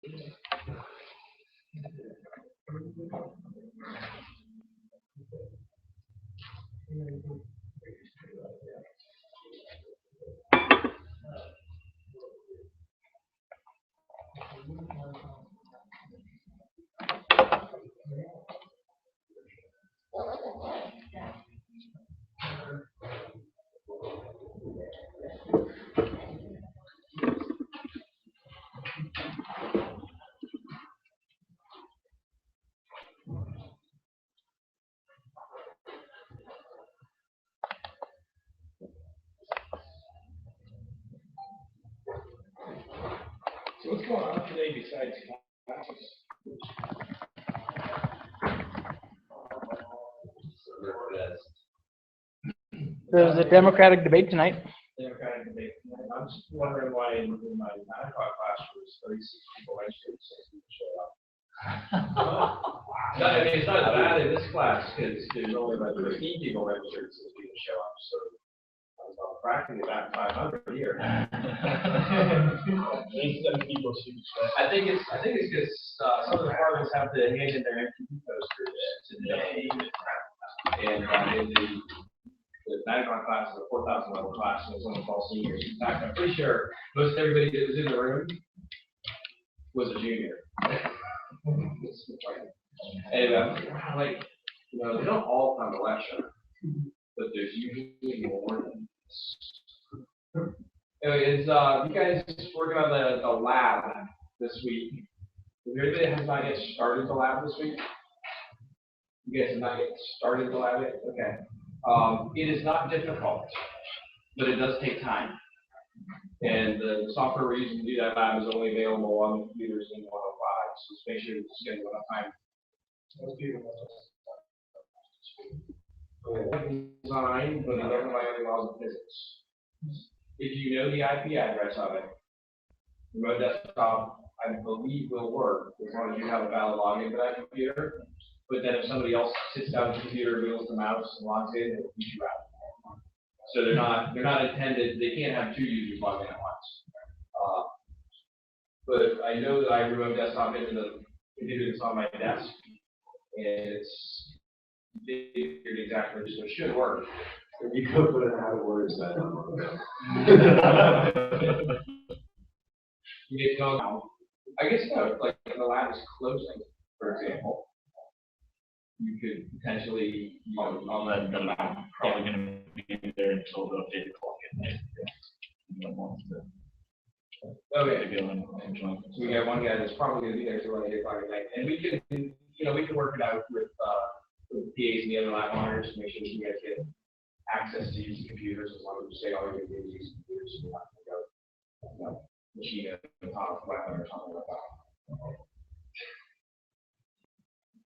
So what's going on today besides classes? There's a Democratic debate tonight. Democratic debate. I'm just wondering why in my 9 o'clock class there was 36 people registered, 6 people showed up. I mean, it's not bad in this class because there's only about 15 people registered, 6 people show up. So I was practically about 500 here. 87 people should be showing up. I think it's because some of the departments have to hand in their MPP posters today, and the 9 o'clock class is a 4,000 level class, so it's almost all seniors. In fact, I'm pretty sure most everybody that was in the room was a junior. And like, you know, they don't all come to lecture, but there's usually more than this. Anyway, is you guys working on the lab this week? Is there anybody that has not yet started the lab this week? You guys have not yet started the lab yet? Okay. It is not difficult, but it does take time. And the software we're using to do that lab is only available on the computers in 105, so just make sure you schedule enough time. Design, but it doesn't by any laws of physics. If you know the IP address of it, remote desktop, I believe, will work as long as you have a valid login to that computer. But then if somebody else sits down at the computer, wheels the mouse, and logs in, it'll keep you out. So they're not intended. They can't have 2 users logged in at once. But I know that I remote desktop into the computer that's on my desk, and it's figured exactly, so it should work. You could put an out of words that You get to know. I guess no, like if the lab is closing, for example, you could potentially, you know, I'll let them know. I'm probably going to be there until the update clock at night. okay. To go and join. So we have one guy that's probably going to be there till 8 o'clock at night, and we can, you know, we can work it out with PAs and the other lab monitors to make sure that you guys get access to use the computers as long as you say all you're going to do is use computers. So you're not going to go, you know, machine at the top of weapon or something like that.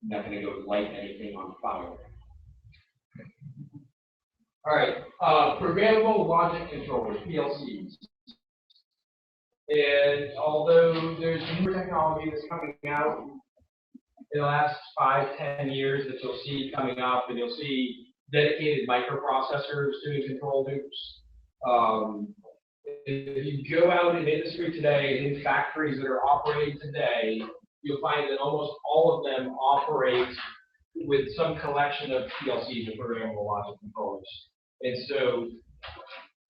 Not going to go light anything on fire. All right, programmable logic controllers, PLCs. And although there's newer technology that's coming out in the last 5-10 years that you'll see coming up, and you'll see dedicated microprocessors doing control loops. If you go out in industry today, in factories that are operating today, you'll find that almost all of them operate with some collection of PLCs and programmable logic controllers. And so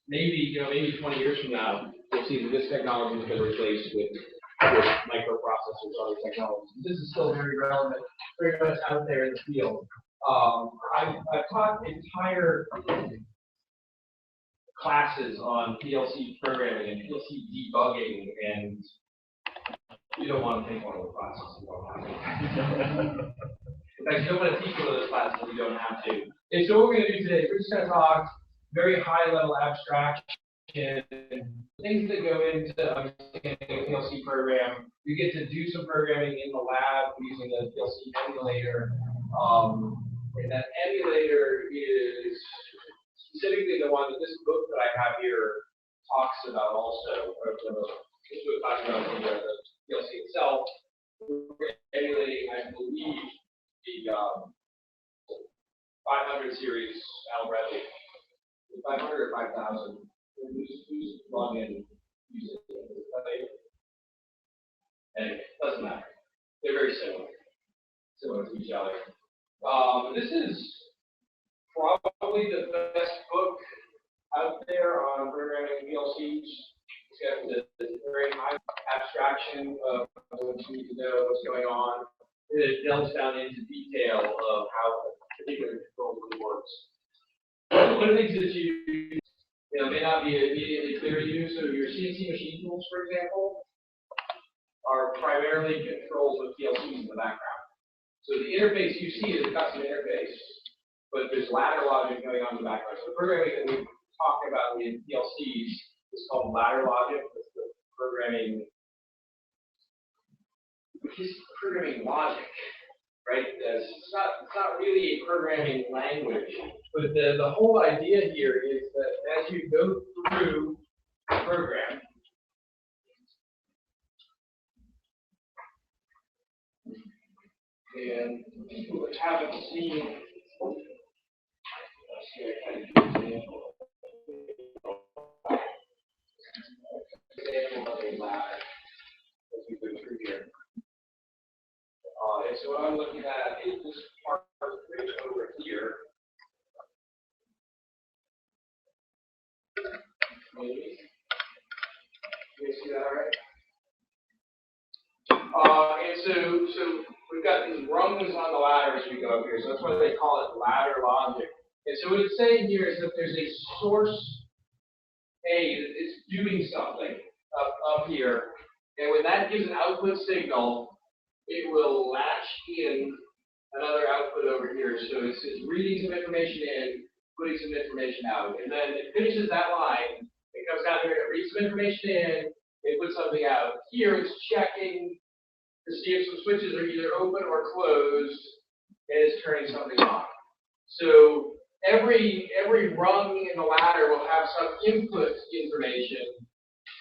maybe 20 years from now, you'll see that this technology has been replaced with microprocessors, other technologies. This is still very relevant, very much out there in the field. I've taught entire classes on PLC programming and PLC debugging, and you don't want to take one of those classes. You don't have to. In fact, you don't want to teach one of those classes if you don't have to. And so what we're going to do today is we're just going to talk very high-level abstraction, things that go into understanding a PLC program. You get to do some programming in the lab using the PLC emulator. And that emulator is specifically the one that this book that I have here talks about also. This book talks about the PLC itself. We're emulating, I believe, the 500 series Al Bradley. 500 or 5,000. Who's log in? Use it. Anyway, Doesn't matter. They're very similar to each other. This is probably the best book out there on programming PLCs. It's got the very high abstraction of what you need to know, what's going on. And it delves down into detail of how a particular control really works. One of the things that you may not be immediately clear to you, so your CNC machine tools, for example, are primarily controls with PLCs in the background. So the interface you see is a custom interface, but there's ladder logic going on in the background. So the programming that we talk about in PLCs is called ladder logic. It's the programming logic, right? It's not really a programming language, but the whole idea here is that as you go through the program, and people that haven't seen, example of a ladder as we go through here. And so what I'm looking at is this part right over here. Maybe. You see that all right? And so we've got these rungs on the ladder as we go up here, so that's why they call it ladder logic. And so what it's saying here is that there's a source A that is doing something up here, and when that gives an output signal, it will latch in another output over here. So it's reading some information in, putting some information out, and then it finishes that line. It comes down here and it reads some information in, it puts something out. Here it's checking to see if some switches are either open or closed, and it's turning something on. So every rung in the ladder will have some input information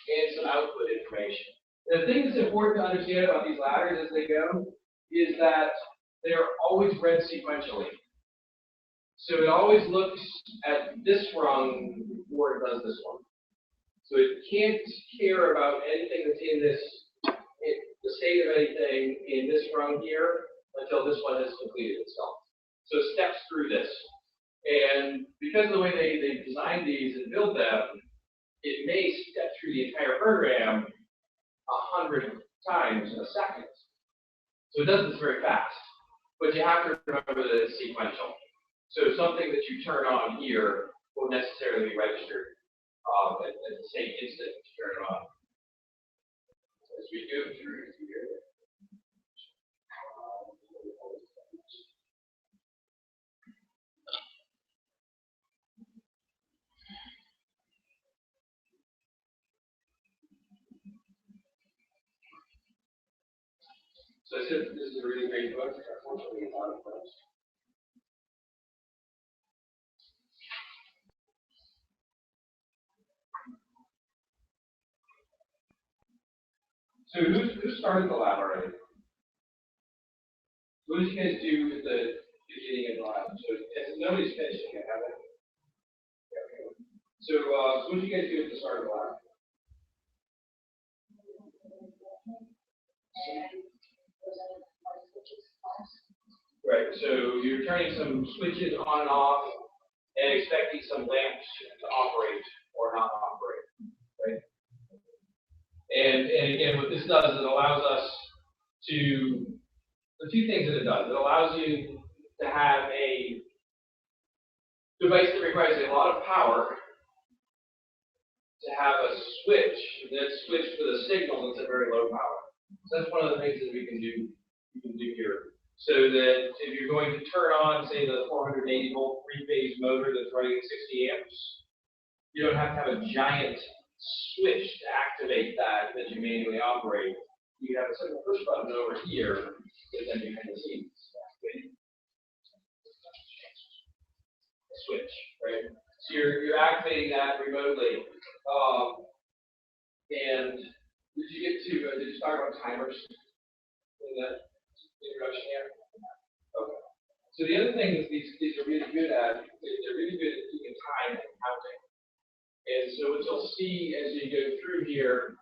and some output information. The thing that's important to understand about these ladders as they go is that they're always read sequentially. So it always looks at this rung before it does this one. So it can't care about anything that's in this, the state of anything in this rung here until this one has completed itself. So it steps through this. And because of the way they design these and build them, it may step through the entire program 100 times in a second. So it does this very fast. But you have to remember that it's sequential. So something that you turn on here won't necessarily be registered at the same instant that you turn it on. As we go through here. So I said this is a really great book. Unfortunately, it's out of print. So who started the lab already? What did you guys do at the beginning of the lab? So nobody's finishing it, have they? Yeah, okay. So what did you guys do at the start of the lab? Right, so you're turning some switches on and off and expecting some lamps to operate or not operate, right? And again, what this does is it allows us to, the two things that it does, it allows you to have a device that requires a lot of power to have a switch that's switched with a signal that's at very low power. So that's one of the things that we can do here. So that if you're going to turn on, say, the 480 volt three-phase motor that's running at 60 amps, you don't have to have a giant switch to activate that you manually operate. You have a simple push button over here that then behind the scenes activate a switch, right? So you're activating that remotely. And did you get to, did you start on timers in that introduction here? Okay. So the other thing is these are really good at, they're really good at keeping time and counting. And so what you'll see as you go through here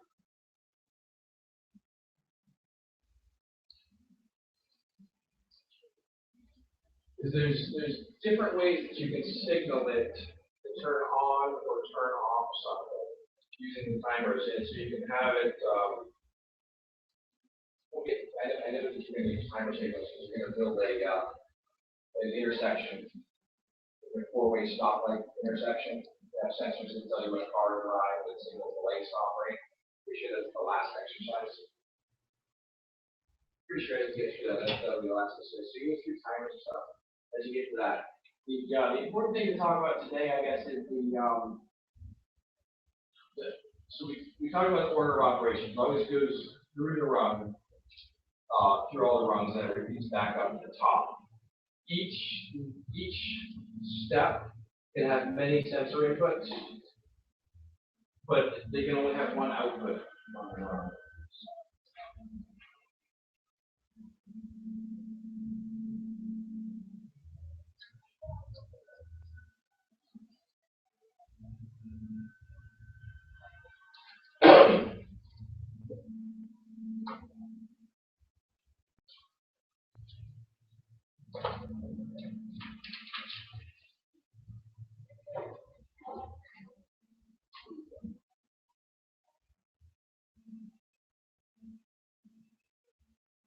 is there's different ways that you can signal it to turn on or turn off something using the timers, and so you can have it. I know that you're going to use timer signals because you're going to build an intersection, a four-way stoplight intersection. You have sensors that tell you when a car to arrive, that signals the light stop rate. We should have the last exercise. Pretty sure as you get through that, that'll be the last exercise. So you go through timers and stuff as you get to that. The important thing to talk about today, I guess, is so we talked about order of operations. It always goes through the rung, through all the rungs, and it repeats back up to the top. Each step can have many sensor inputs, but they can only have one output on the rung.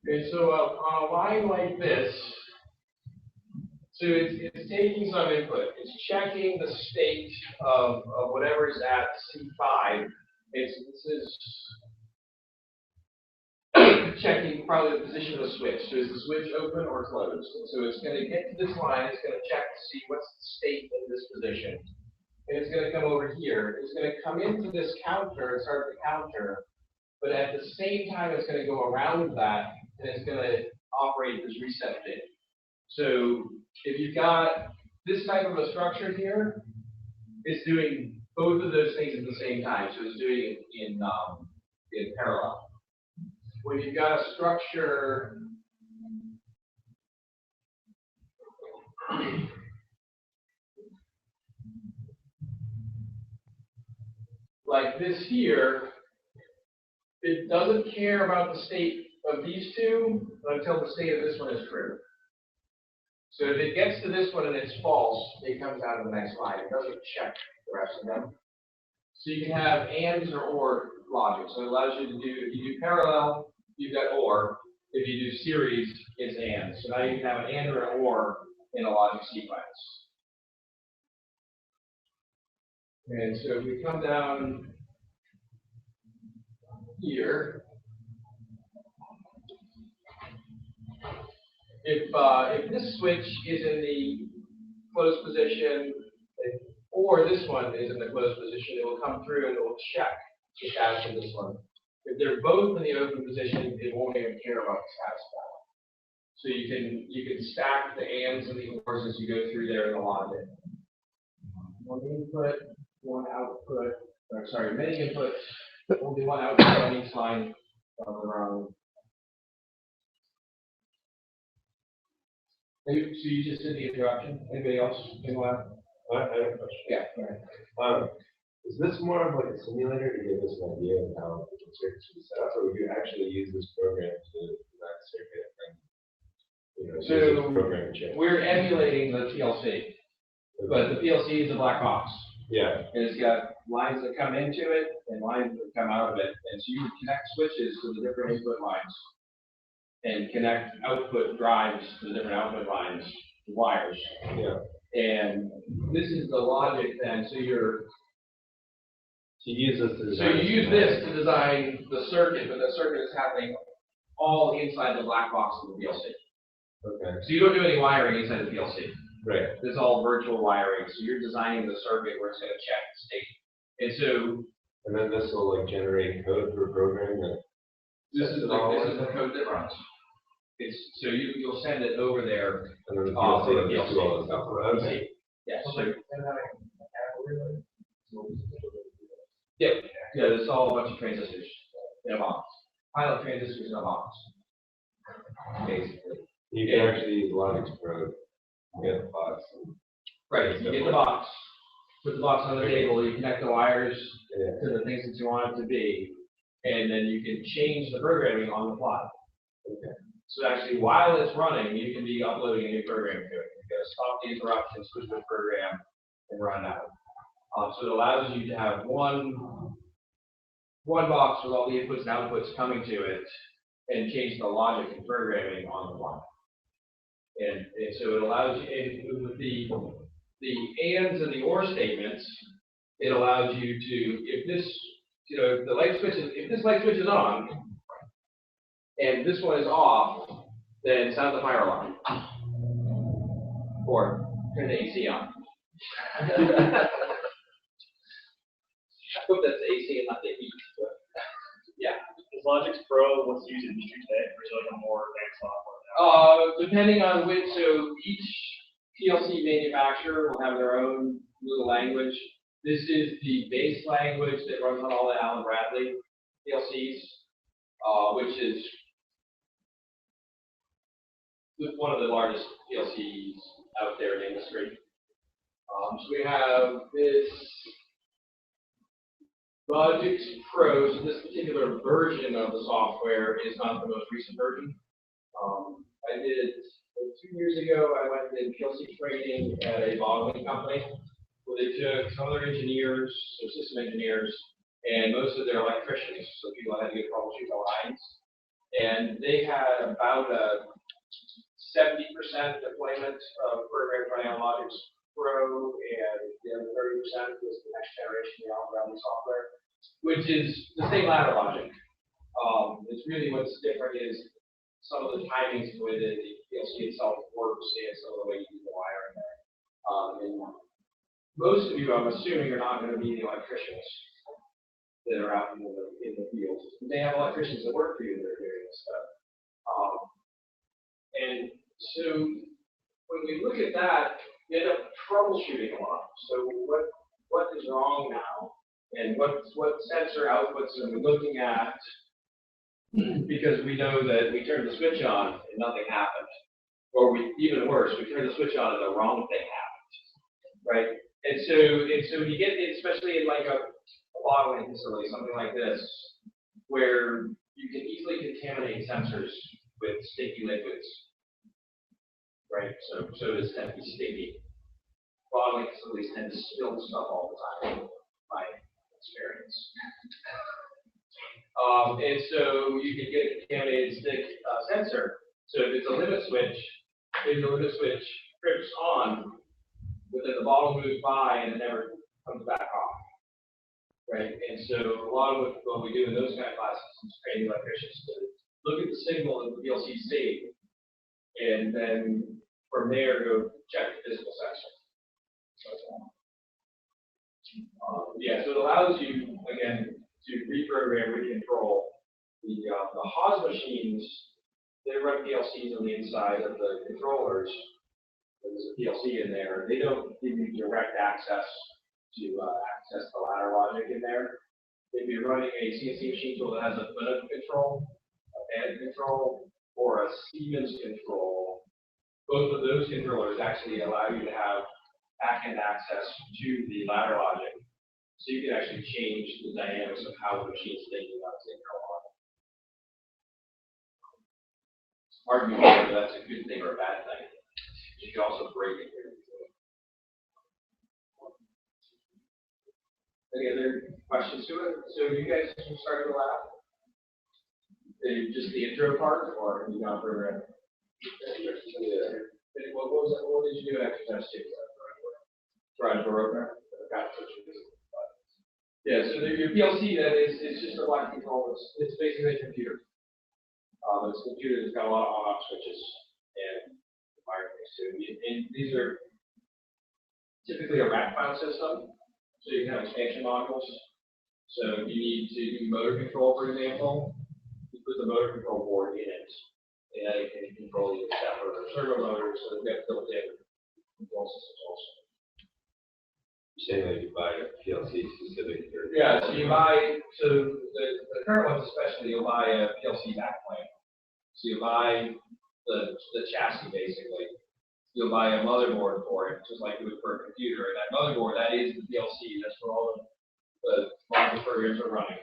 Okay, so on a line like this, so it's taking some input. It's checking the state of whatever is at C5. This is checking probably the position of the switch. So is the switch open or closed? So it's going to get to this line. It's going to check to see what's the state in this position. And it's going to come over here. It's going to come into this counter and start the counter. But at the same time, it's going to go around that, and it's going to operate this reset bit. So if you've got this type of a structure here, it's doing both of those things at the same time. So it's doing it in parallel. When you've got a structure like this here, it doesn't care about the state of these two until the state of this one is true. So if it gets to this one and it's false, it comes out of the next line. It doesn't check the rest of them. So you can have ands or logic. So it allows you to do, if you do parallel, you've got or. If you do series, it's and. So now you can have an and or an or in a logic sequence. And so if we come down here, if this switch is in the closed position, or this one is in the closed position, it will come through and it will check the status of this one. If they're both in the open position, it won't even care about the status of that one. So you can stack the ands and the ors as you go through there in the logic. One input, one output, or sorry, many inputs, only one output on each line of the rung. So you just did the introduction. Anybody else? I have a question. Yeah. All right. Is this more of like a simulator to give us an idea of how the circuit should be set up, or would you actually use this program to design a circuit and use this program to change? We're emulating the PLC, but the PLC is a black box. Yeah. And it's got lines that come into it and lines that come out of it. And so you would connect switches to the different input lines and connect output drives to the different output lines, wires. Yeah. And this is the logic then. So you use this to design. So you use this to design the circuit, but the circuit is happening all inside the black box of the PLC. Okay. So you don't do any wiring inside the PLC. Right. It's all virtual wiring. So you're designing the circuit where it's going to check the state. And so And then this will like generate code for programming that. this is the code that runs. It's so you'll send it over there. And then the Oh, PLC the will just do all this stuff. Okay. Yeah. So yeah, there's all a bunch of transistors in a box. Pilot transistors in a box. Basically. You can actually use Logic's probe to get the box. Right, you get the box, put the box on the table, you connect the wires Yeah. to the things that you want it to be, and then you can change the programming on the fly. Okay. So actually, while it's running, you can be uploading a new program to it. You're going to stop the interruption, switch the program, and run out. So it allows you to have one box with all the inputs and outputs coming to it, and change the logic and programming on the fly. And so it allows you, and with the ands and the or statements, it allows you to, if this, the light switch is, if this light switch is on, and this one is off, then sound the fire alarm. Or turn the AC on. I hope that's the AC and not the heat. But yeah. Is Logix Pro what's used in industry today, or is it like a more advanced software now? Depending on which, so each PLC manufacturer will have their own little language. This is the base language that runs on all the Allen Bradley PLCs, which is one of the largest PLCs out there in the industry. So we have this Logix Pro. So this particular version of the software is not the most recent version. I did 2 years ago. I went in PLC training at a bottling company where they took some of their engineers, so system engineers, and most of their electricians, so people had to get troubleshoot the lines. And they had about a 70% deployment of program running on Logix Pro, and the other 30% was the next generation Allen Bradley software, which is the same ladder logic. It's really what's different is some of the timings the way that the PLC itself works and some of the way you do the wiring there. And most of you, I'm assuming, are not going to be the electricians that are out in the field. You may have electricians that work for you that are doing this stuff. And so when we look at that, you end up troubleshooting a lot. So what is wrong now? And what sensor outputs are we looking at? Because we know that we turned the switch on and nothing happened. Or even worse, we turned the switch on and the wrong thing happened. Right? And so when you get in, especially in like a bottling facility, something like this, where you can easily contaminate sensors with sticky liquids. Right? So sodas tend to be sticky. Bottling facilities tend to spill stuff all the time, by experience. And so you can get a contaminated stick sensor. So if it's a limit switch, maybe the limit switch trips on, but then the bottle moves by and it never comes back off. Right? And so a lot of what we do in those kind of classes is train the electricians to look at the signal that the PLC state, and then from there go check the physical sensor. Yeah, so it allows you, again, to reprogram, recontrol. The Haas machines, they run PLCs on the inside of the controllers. There's a PLC in there. They don't give you direct access to access the ladder logic in there. If you're running a CNC machine tool that has a Linux control, a band control, or a Siemens control, both of those controllers actually allow you to have back-end access to the ladder logic. So you can actually change the dynamics of how the machine is thinking about its internal logic. Hard to know whether that's a good thing or a bad thing. You can also break it here. Any other questions to it? So you guys started the lab? Just the intro part, or have you gone further in? What did you do at exercise two? Try to program? Yeah, so your PLC then is just a block control. It's basically a computer. It's a computer that's got a lot of on-off switches and wire things too. And these are typically a rack mount system, so you can have expansion modules. So you need to do motor control, for example. You put the motor control board in it, and then it can control either stepper or servo motors, so they've got built-in control systems also. You're saying that you buy a PLC specific for. Yeah, so you buy, so the current ones especially, you'll buy a PLC backplane. So you buy the chassis basically. You'll buy a motherboard for it, just like you would for a computer. And that motherboard, that is the PLC, that's where all the module programs are running.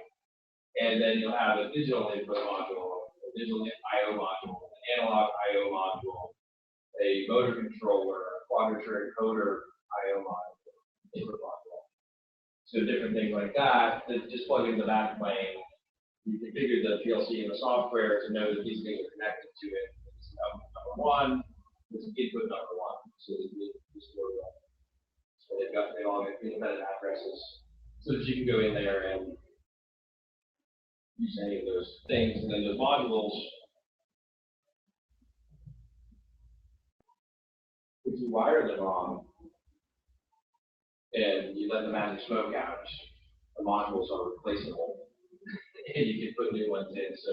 And then you'll have a digital input module, a digital I/O module, an analog I/O module, a motor controller, quadrature encoder I/O module, input module. So different things like that, that just plug into that plane. You configure the PLC and the software to know that these things are connected to it. It's number one, it's input number one. So they all have independent addresses so that you can go in there and use any of those things. And then those modules, if you wire them on and you let the magic smoke out, the modules are replaceable. And you can put new ones in, so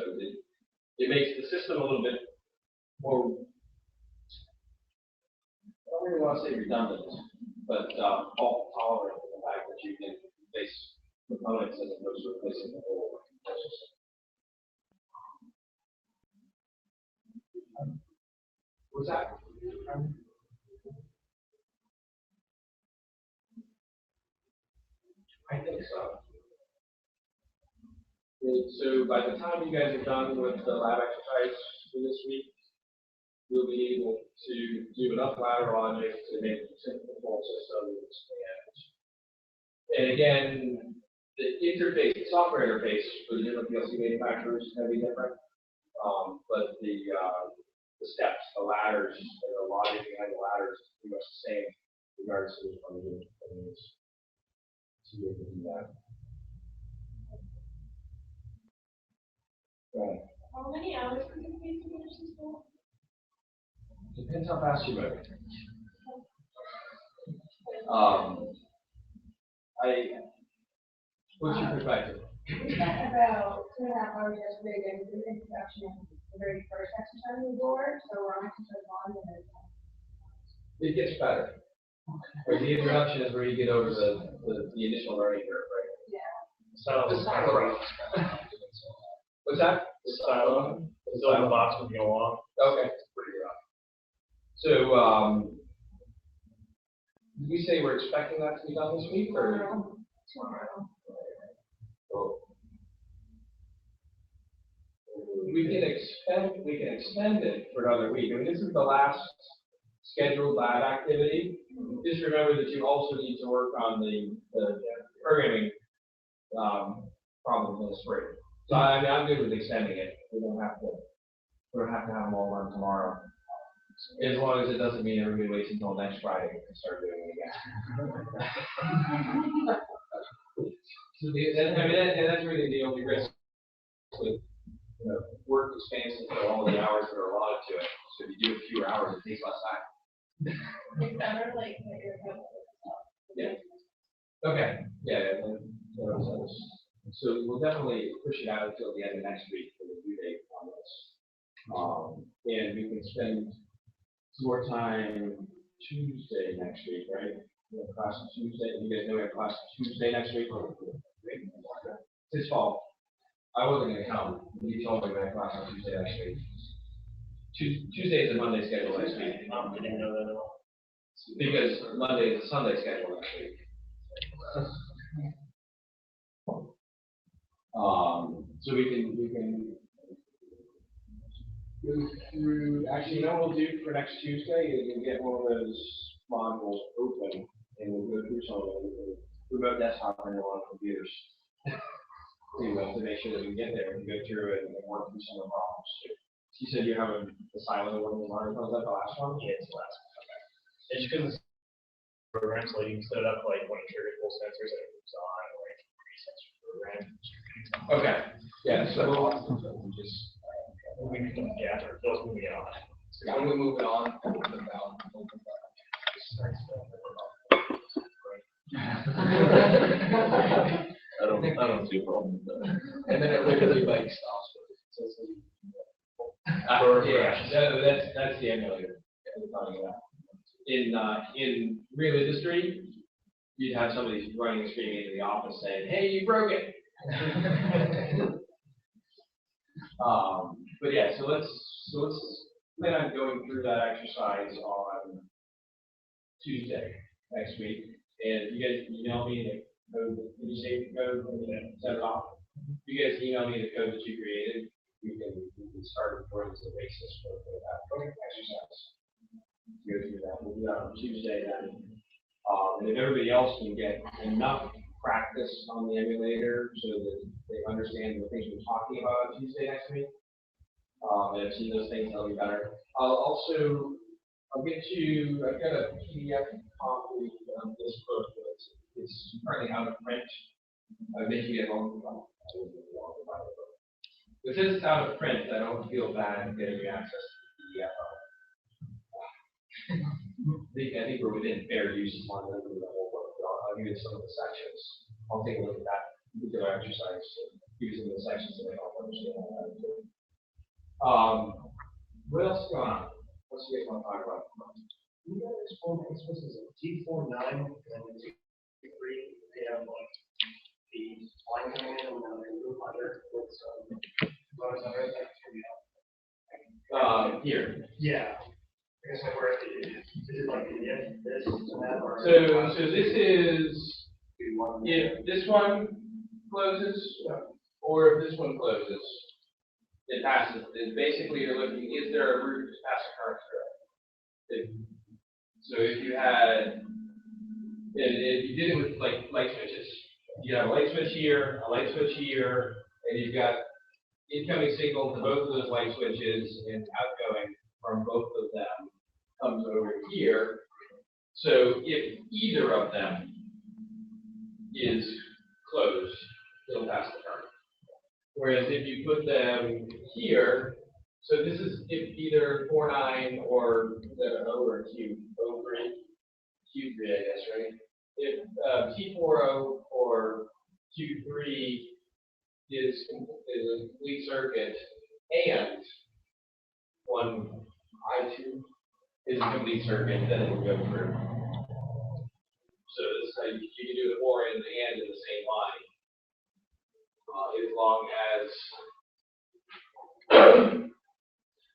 it makes the system a little bit more, I don't really want to say redundant, but fault tolerant in the fact that you can replace components as opposed to replacing the whole system. What's that? I think so. So by the time you guys are done with the lab exercise for this week, you'll be able to do enough ladder logic to make simple control systems. And again, the interface, the software interface for the different PLC manufacturers is going to be different. But the steps, the ladders, and the logic behind the ladders is pretty much the same regardless of which one you use. So you can do that. Right. How many hours does it take to finish this book? Depends how fast you move. What's your perspective? We spent about 2.5 hours yesterday getting through the introduction and the very first exercise on the board, so we're on exercise 1 and It gets better. But the introduction is where you get over the initial learning curve, right? yeah. So, What's that? the silo box would go on. Okay, pretty rough. So, did we say we're expecting that to be done this week, or? Tomorrow. We can extend it for another week. I mean, this is the last scheduled lab activity. Just remember that you also need to work on the programming problems in the spring. So I mean, I'm good with extending it. We don't have to have them all done tomorrow. As long as it doesn't mean everybody waits until next Friday to start doing it again. So that's really the only risk with work expands for all the hours that are allotted to it. So if you do fewer hours, it takes less time. It's better like that you're helpful. Yeah. Okay. Yeah. So we'll definitely push it out until the end of next week for the due date on this. And we can spend some more time Tuesday next week, right? We have class on Tuesday. You guys know we have class Tuesday next week. It's his fault. I wasn't going to come. He told me we had class on Tuesday next week. Tuesday is a Monday schedule next week. I didn't know that at all. Because Monday is a Sunday schedule next week. So we can go through, actually, you know what we'll do for next Tuesday is we'll get one of those modules open and we'll go through some of them. Remote desktop and on computers. To make sure that we can get there and go through it and work through some of the problems too. You said you have a silo one in line, was that the last one? Yeah, it's the last one. Okay. It's just because program, so you can set it up like when you trigger full sensors and it moves on, or you can resensor program. Okay. Yeah, so we'll just Yeah, those moving it on. so when we move it on, we'll put it down. I don't see a problem with that. And then it literally like stops. That's the emulator that we're talking about. In real industry, you'd have somebody running and screaming into the office saying, "Hey, you broke it." But yeah, so let's plan on going through that exercise on Tuesday next week. And you guys email me the code, can you save the code and set it off? You guys email me the code that you created, we can start recording as the basis for that exercise. go through that. We'll do that on Tuesday then. And if everybody else can get enough practice on the emulator so that they understand the things we're talking about on Tuesday next week, and I've seen those things, that'll be better. I'll get you, I've got a PDF copy of this book. It's currently out of print. I'll make you get home. But since it's out of print, I don't feel bad getting you access to the PDF of it. I think we're within fair use as long as we do the whole book. I'll give you some of the sections. I'll take a look at that particular exercise, give you some of the sections that I don't understand. What else is going on? What's you guys want to talk about? You guys explain this was a T49 and T3. They have like the line coming in and then they move under with some. Here. Yeah. I guess like where is it like this and that or? So this is if this one closes or if this one closes, it passes. And basically, you're looking: is there a route to pass a current through? So if you had, if you did it with like light switches, you have a light switch here, a light switch here, and you've got incoming signal to both of those light switches and outgoing from both of them comes over here. So if either of them is closed, it'll pass the current. Whereas if you put them here, so this is if either 49 or the O or Q, O3, Q3, I guess, right? If T40 or Q3 is a complete circuit and one I2 is a complete circuit, then it will go through. So this is how you can do the or and the and in the same line. As long as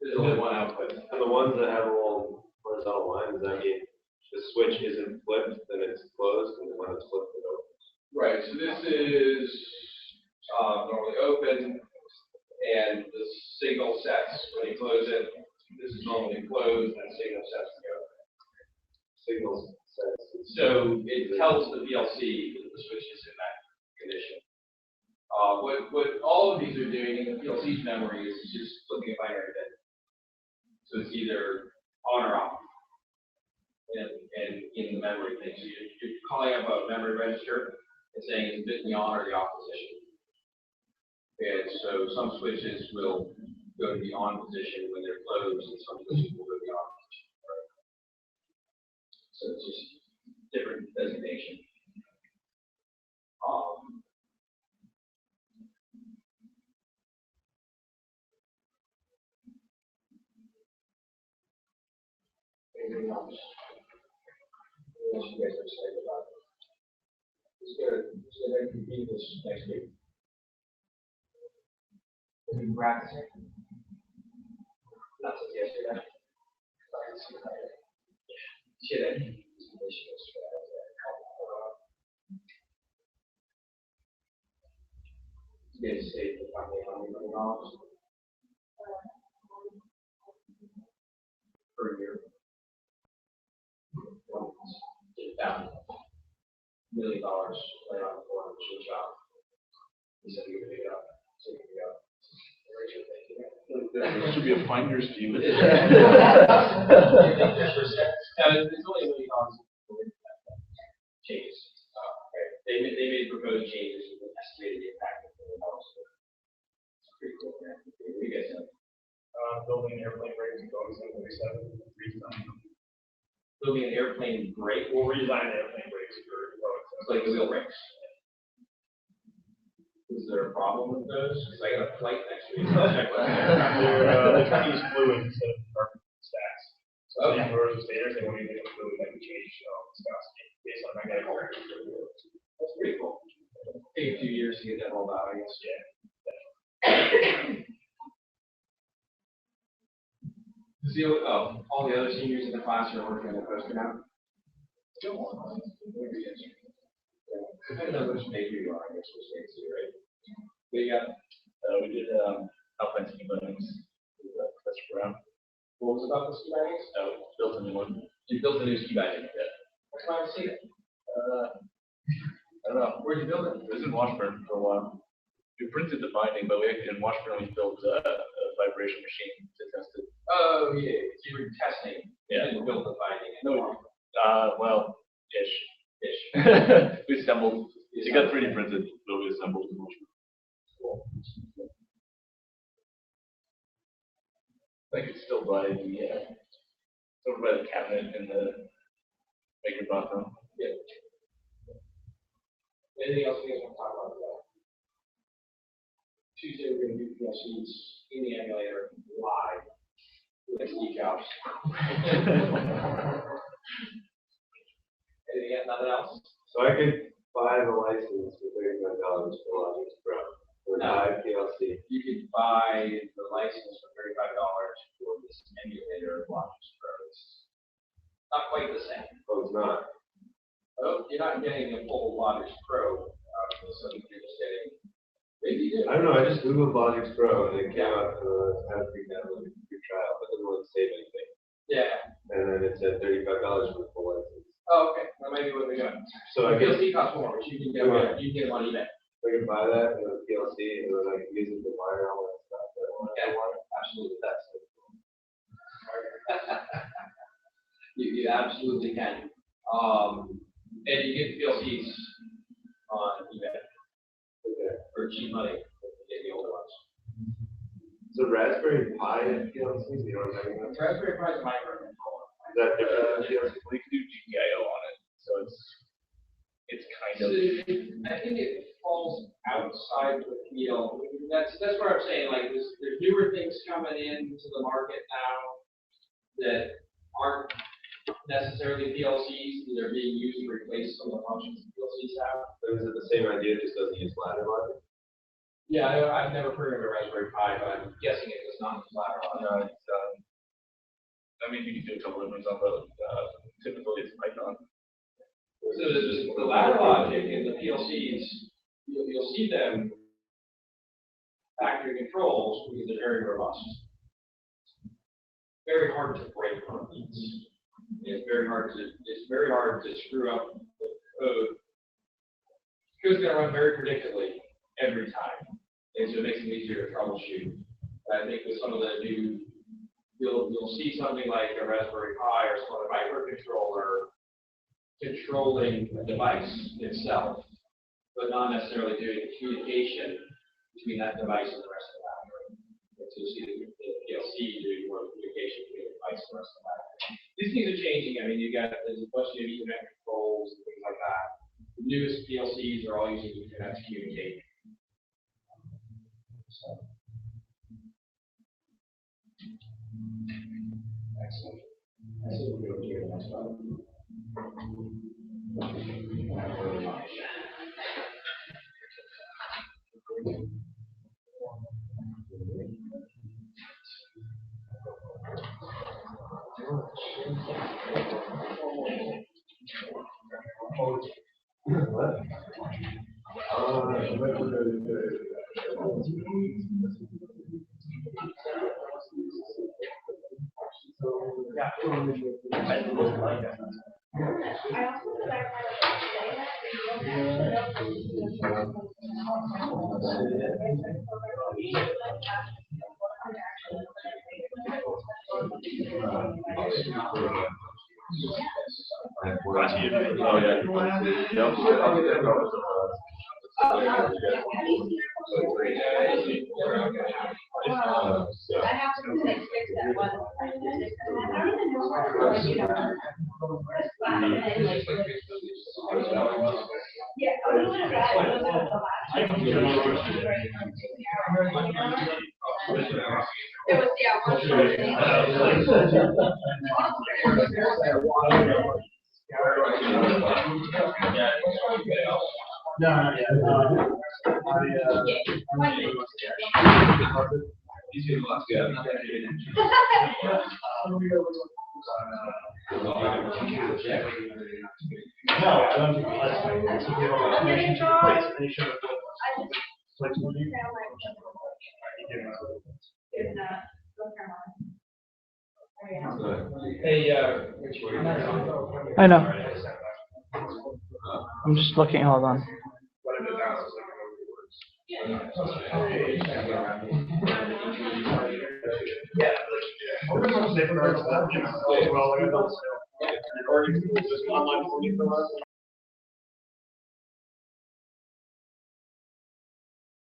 there's only one output. And the ones that have a little horizontal line, does that mean the switch isn't flipped, then it's closed, and when it's flipped, it opens? Right, so this is normally open, and the signal sets when you close it. This is normally closed, and the signal sets to go. Signals sets. So it tells the VLC that the switch is in that condition. What all of these are doing in the PLC's memory is just flipping a binary bit. So it's either on or off. And in the memory thing. So you're calling up a memory register and saying it's a bit in the on or the off position. And so some switches will go to the on position when they're closed, and some switches will go to the off position. Right? So it's just different designation. Anything else? What else you guys are excited about? Just gonna complete this next week. Have you been practicing? Not since yesterday. Shit, I need some issues. You guys saved the $1 million per year. Get down $1 million right on the floor and switch out. He said he would pick it up. So you can go. There should be a finder's fee. It's only $1 million changes. Right. They made proposed changes with estimated impact of $1 million. It's pretty cool, man. What do you guys think? Building airplane brakes and going 737. Building an airplane brake, We'll redesign the airplane brakes for it's like the wheel brakes. Is there a problem with those? Because I got a flight next week. I'll check what they're trying to use fluid instead of carbon stacks. So Okay. the rotors and stators, they want to use fluid that can change viscosity based on magnetic pressure. That's pretty cool. Take a few years to get that rolled out, I guess. Yeah. All the other seniors in the class are working on the poster now. Depending on which major you are, I guess we'll say too, right? But yeah, We did Alpine ski buttons. That's around. What was about the ski bagging? Oh, built a new one. You built a new ski bagging. Yeah. That's why I see it. I don't know. Where'd you build it? It was in Washburn for a while. We printed the binding, but we actually in Washburn we built a vibration machine to test it. Oh, yeah, so you were testing. You Yeah. didn't build the binding. No, well, ish. We assembled. It got 3D printed, but we assembled in Washburn. Cool. I think it's still by the over by the cabinet in the maker bathroom. Yeah. Anything else you guys want to talk about today? Tuesday, we're gonna do PLCs in the emulator live with Steve Jobs. Anything else, nothing else? So I could buy the license for $35 for Logix Pro, for No. live PLC. You could buy the license for $35 for this emulator of Logix Pro. It's not quite the same. Oh, it's not. Oh, you're not getting a full Logix Pro, so you're just getting, maybe you do. I don't know, I just Googled Logix Pro and it came up, have a free download, free trial, but it doesn't want to save anything. Yeah. And then it said $35 for the full license. Oh, okay, that might be what they're doing. So I guess PLC costs more, but you can get Yeah. you can get them on eBay. I can buy that and the PLC and then I can use it to wire all that stuff. that I want. Yeah, absolutely, that's it. You absolutely can. And you get PLCs on eBay Okay. for cheap money, you get the older ones. So Raspberry Pi and PLCs, you know what I'm talking about? Is Raspberry Pi is a microcontroller. that different than PLC? We can do GPIO on it, so it's kind of. I think it falls outside the field. That's what I'm saying, like, there's newer things coming into the market now that aren't necessarily PLCs, they're being used to replace some of the functions PLCs have. So is it the same idea, just doesn't use ladder logic? Yeah, I've never programmed a Raspberry Pi, but I'm guessing it does not use ladder logic. I mean, you can do a couple of things on, but typically it's Python. So the ladder logic in the PLCs, you'll see them factory controls because they're very robust. Very hard to break on these. It's very hard to screw up the code. Code's gonna run very predictably every time. And so it makes it easier to troubleshoot. I think with some of the new, you'll see something like a Raspberry Pi or some other microcontroller controlling the device itself, but not necessarily doing the communication between that device and the rest of the battery. And so you'll see the PLC doing more communication between the device and the rest of the battery. These things are changing. I mean, there's a bunch of new Ethernet controls and things like that. The newest PLCs are all using Ethernet to communicate. Excellent. I see we'll go to the next one. What? I also feel like Oh, I have to like fix that one. I don't even know what, like, you know. Yeah, I was gonna buy it, it was, Hey, Rich, what are you doing? I know. I'm just looking, hold on. What if it bounces like an Yeah. Well, they're those. And Oregon, just online for me for us.